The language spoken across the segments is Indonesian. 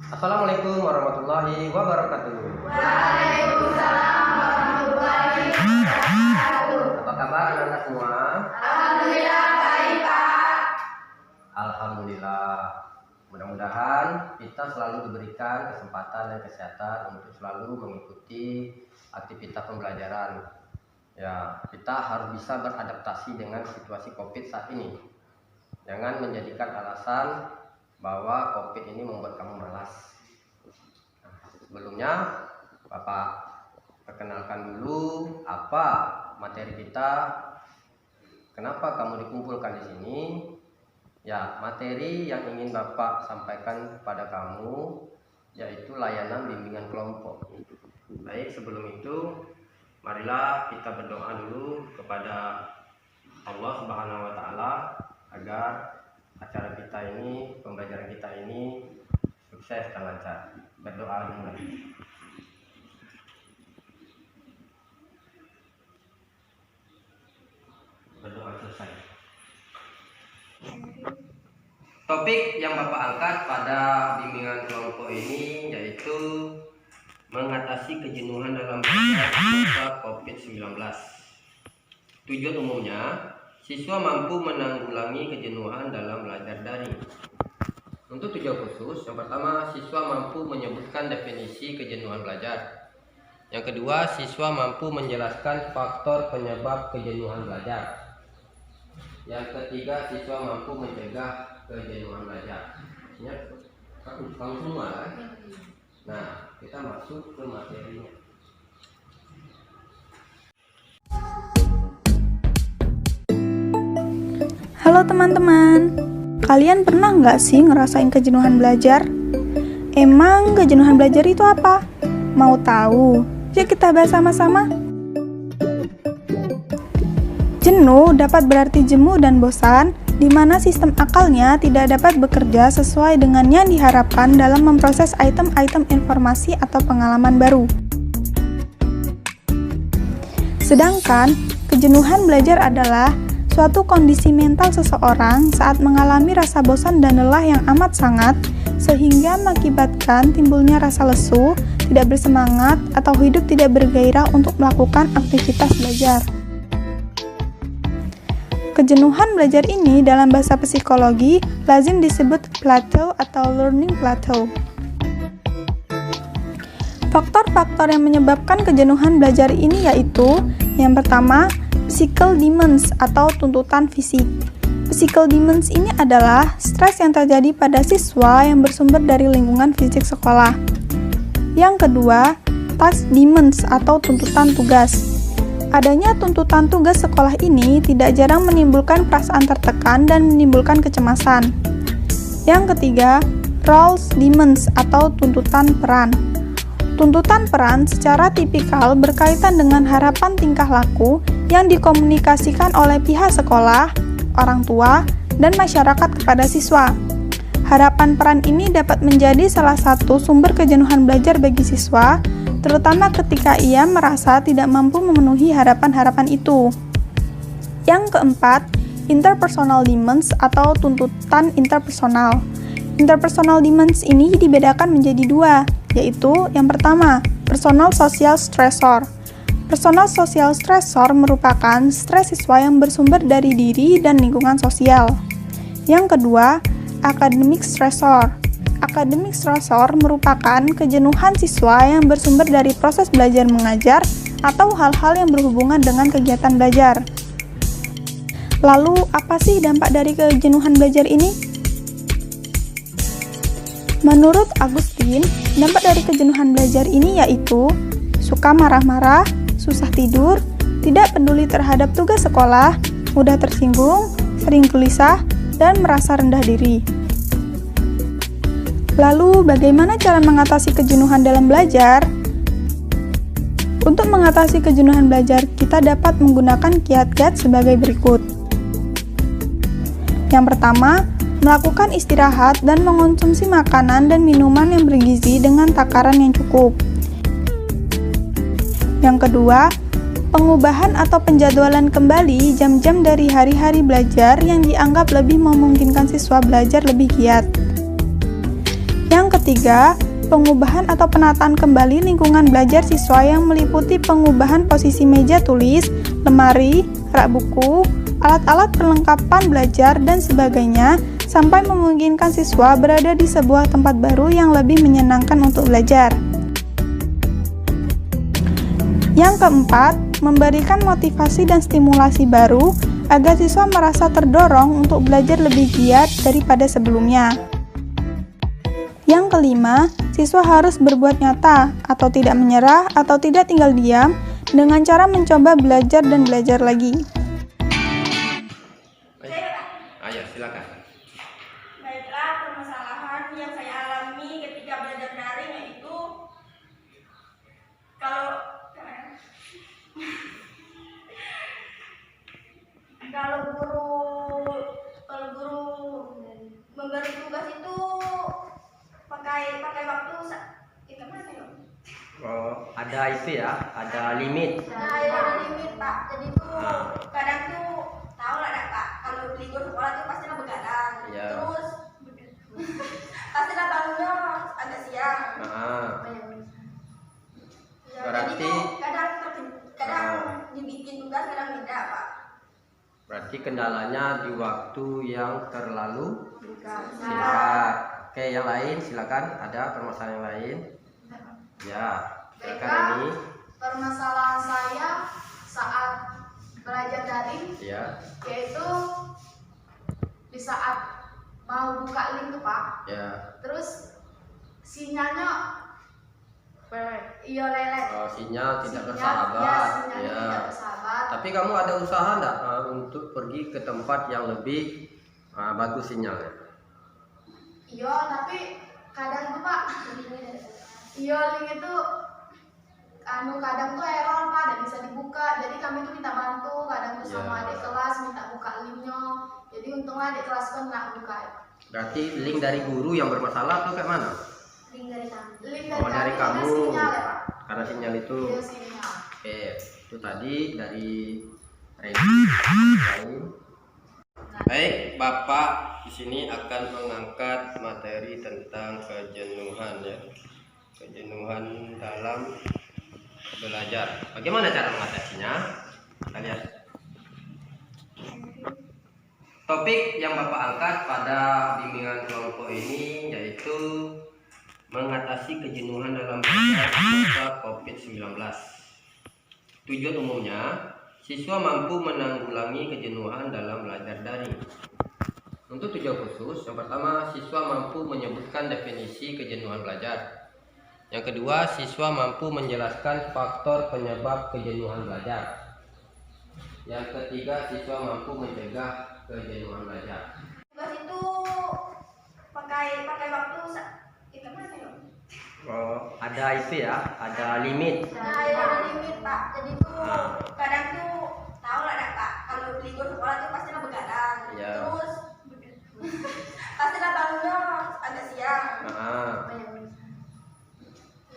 Assalamualaikum warahmatullahi wabarakatuh. Waalaikumsalam warahmatullahi wabarakatuh. Apa kabar anak-anak semua? Alhamdulillah baik, Pak. Alhamdulillah. Mudah-mudahan kita selalu diberikan kesempatan dan kesehatan untuk selalu mengikuti aktivitas pembelajaran. Ya, kita harus bisa beradaptasi dengan situasi COVID saat ini. Jangan menjadikan alasan bahwa COVID ini membuat kamu malas. Sebelumnya, Bapak perkenalkan dulu apa materi kita. Kenapa kamu dikumpulkan di sini? Ya, materi yang ingin Bapak sampaikan kepada kamu yaitu layanan bimbingan kelompok. Baik, sebelum itu marilah kita berdoa dulu kepada Allah Subhanahu wa taala agar acara kita ini, pembelajaran kita ini sukses dan lancar. Berdoa dimulai. Berdoa selesai. Topik yang Bapak angkat pada bimbingan kelompok ini yaitu mengatasi kejenuhan dalam belajar masa COVID-19. Tujuan umumnya, siswa mampu menanggulangi kejenuhan dalam belajar daring. Untuk tujuan khusus, yang pertama, siswa mampu menyebutkan definisi kejenuhan belajar. Yang kedua, siswa mampu menjelaskan faktor penyebab kejenuhan belajar. Yang ketiga, siswa mampu mencegah kejenuhan belajar. Ya, kamu semua kan? Nah, kita masuk ke materinya. Halo teman-teman, kalian pernah nggak sih ngerasain kejenuhan belajar? Emang kejenuhan belajar itu apa? Mau tahu? Yuk kita bahas sama-sama. Jenuh dapat berarti jemu dan bosan, di mana sistem akalnya tidak dapat bekerja sesuai dengan yang diharapkan dalam memproses item-item informasi atau pengalaman baru. Sedangkan, kejenuhan belajar adalah suatu kondisi mental seseorang saat mengalami rasa bosan dan lelah yang amat sangat, sehingga mengakibatkan timbulnya rasa lesu, tidak bersemangat, atau hidup tidak bergairah untuk melakukan aktivitas belajar. Kejenuhan belajar ini dalam bahasa psikologi lazim disebut plateau atau learning plateau. Faktor-faktor yang menyebabkan kejenuhan belajar ini yaitu yang pertama, physical demands atau tuntutan fisik. Physical demands ini adalah stres yang terjadi pada siswa yang bersumber dari lingkungan fisik sekolah. Yang kedua, task demands atau tuntutan tugas. Adanya tuntutan tugas sekolah ini tidak jarang menimbulkan perasaan tertekan dan menimbulkan kecemasan. Yang ketiga, roles demands atau tuntutan peran. Tuntutan peran secara tipikal berkaitan dengan harapan tingkah laku yang dikomunikasikan oleh pihak sekolah, orang tua, dan masyarakat kepada siswa. Harapan peran ini dapat menjadi salah satu sumber kejenuhan belajar bagi siswa, terutama ketika ia merasa tidak mampu memenuhi harapan-harapan itu. Yang keempat, interpersonal demands atau tuntutan interpersonal. Interpersonal demands ini dibedakan menjadi dua, yaitu yang pertama, personal social stressor. Personal social stressor merupakan stres siswa yang bersumber dari diri dan lingkungan sosial. Yang kedua, academic stressor. Academic stressor merupakan kejenuhan siswa yang bersumber dari proses belajar mengajar atau hal-hal yang berhubungan dengan kegiatan belajar. Lalu, apa sih dampak dari kejenuhan belajar ini? Menurut Agustin, dampak dari kejenuhan belajar ini yaitu suka marah-marah, susah tidur, tidak peduli terhadap tugas sekolah, mudah tersinggung, sering gelisah, dan merasa rendah diri. Lalu, bagaimana cara mengatasi kejenuhan dalam belajar? Untuk mengatasi kejenuhan belajar, kita dapat menggunakan kiat-kiat sebagai berikut. Yang pertama, melakukan istirahat dan mengonsumsi makanan dan minuman yang bergizi dengan takaran yang cukup. Yang kedua, pengubahan atau penjadwalan kembali jam-jam dari hari-hari belajar yang dianggap lebih memungkinkan siswa belajar lebih giat. Yang ketiga, pengubahan atau penataan kembali lingkungan belajar siswa yang meliputi pengubahan posisi meja tulis, lemari, rak buku, alat-alat perlengkapan belajar, dan sebagainya, sampai memungkinkan siswa berada di sebuah tempat baru yang lebih menyenangkan untuk belajar. Yang keempat, memberikan motivasi dan stimulasi baru agar siswa merasa terdorong untuk belajar lebih giat daripada sebelumnya. Yang kelima, siswa harus berbuat nyata atau tidak menyerah atau tidak tinggal diam dengan cara mencoba belajar dan belajar lagi. Ayo, silakan. Baiklah, permasalahan yang saya alami ketika belajar daring yaitu kalau guru memberi tugas itu pakai waktu itu mana ya? Oh, ada itu ya, ada limit. Nah, ya ada limit Pak. Jadi tuh kadang tuh tahu lah Kak, kalau libur sekolah tuh pastilah begadang. Iya. Terus pastilah bangunnya agak siang. Ya, Berarti- jadi tuh kadang dibikin tugas kadang tidak Pak. Berarti kendalanya di waktu yang terlalu Bukan. singkat. Oke, yang lain silakan. Ada permasalahan yang lain? Ya, silakan ini. Permasalahan saya saat belajar daring Ya, yaitu di saat mau buka link tuh Pak, ya. terus sinyalnya lelet. Oh, sinyal tidak Sinyal bersahabat. tidak Ya. bersahabat. Tapi kamu ada usaha enggak untuk pergi ke tempat yang lebih bagus sinyalnya? Iya, tapi kadang tuh Pak, link itu kadang tuh error Pak, dan bisa dibuka. Jadi kami tuh minta bantu, kadang tuh sama Ya. adik kelas minta buka linknya. Jadi untunglah adik kelas kan nggak buka. Berarti link dari guru yang bermasalah tuh kayak mana? Link dari Oh, dari kami, kamu. sinyal ya Pak. Karena sinyal itu. Iya, sinyal. Oke, itu tadi dari Reni. Baik, Bapak di sini akan mengangkat materi tentang kejenuhan ya. Kejenuhan dalam belajar. Bagaimana cara mengatasinya? Kita lihat. Topik yang Bapak angkat pada bimbingan kelompok ini yaitu mengatasi kejenuhan dalam belajar masa COVID-19. Tujuan umumnya, siswa mampu menanggulangi kejenuhan dalam belajar daring. Untuk tujuan khusus, yang pertama, siswa mampu menyebutkan definisi kejenuhan belajar. Yang kedua, siswa mampu menjelaskan faktor penyebab kejenuhan belajar. Yang ketiga, siswa mampu mencegah kejenuhan belajar. Tugas itu pakai waktu itu mana ya? Oh, ada itu ya, ada limit. Nah, ya ada limit Pak. Jadi tuh kadang tuh tahu lah Kak, kalau libur sekolah tuh pastilah begadang. Iya. Terus pastilah bangunnya agak siang.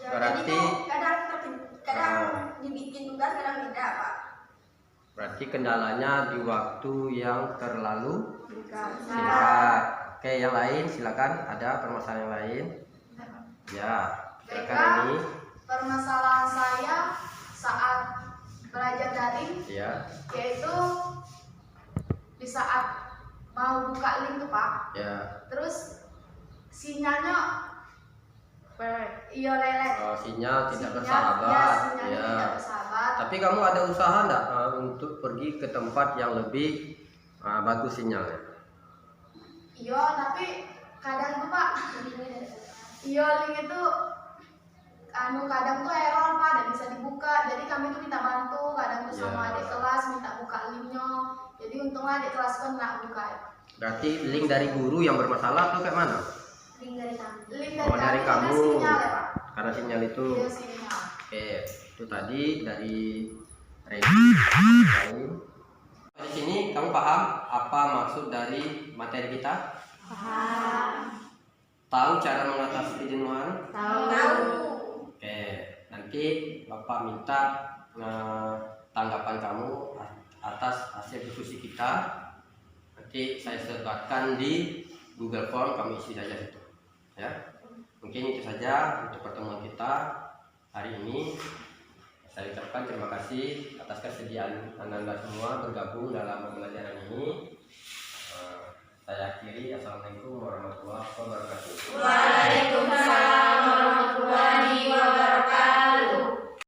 Ya, Berarti- jadi tuh kadang dibikin tugas kadang tidak Pak. Berarti kendalanya di waktu yang terlalu Bukan. singkat. Oke, yang lain silakan. Ada permasalahan yang lain? Ya, silakan ini. Permasalahan saya saat belajar daring Ya, yaitu di saat mau buka link tuh Pak, ya. terus sinyalnya lelet. Oh, sinyal tidak Sinyal bersahabat. sinyalnya Ya. tidak bersahabat. Tapi kamu ada usaha enggak untuk pergi ke tempat yang lebih bagus sinyalnya? Iya, tapi kadang tuh Pak, link itu kadang tuh error Pak, dan bisa dibuka. Jadi kami tuh minta bantu, kadang tuh sama Ya. adik kelas minta buka linknya. Jadi untunglah adik kelas kan nggak buka. Berarti link dari guru yang bermasalah tuh kayak mana? Link dari Oh, dari kami, kamu. sinyal ya Pak. Karena sinyal itu. Iya, sinyal. Oke, itu tadi dari Reni. Di sini kamu paham apa maksud dari materi kita? Paham. Tahu cara mengatasi kejenuhan? Tahu. Oke, nanti Bapak minta tanggapan kamu atas hasil diskusi kita. Nanti saya sebarkan di Google Form, kamu isi saja itu. Ya. Mungkin Mungkin itu saja untuk pertemuan kita hari ini. Saya ucapkan terima kasih atas kesediaan Anda semua bergabung dalam pembelajaran ini. Saya akhiri. Assalamualaikum warahmatullahi wabarakatuh.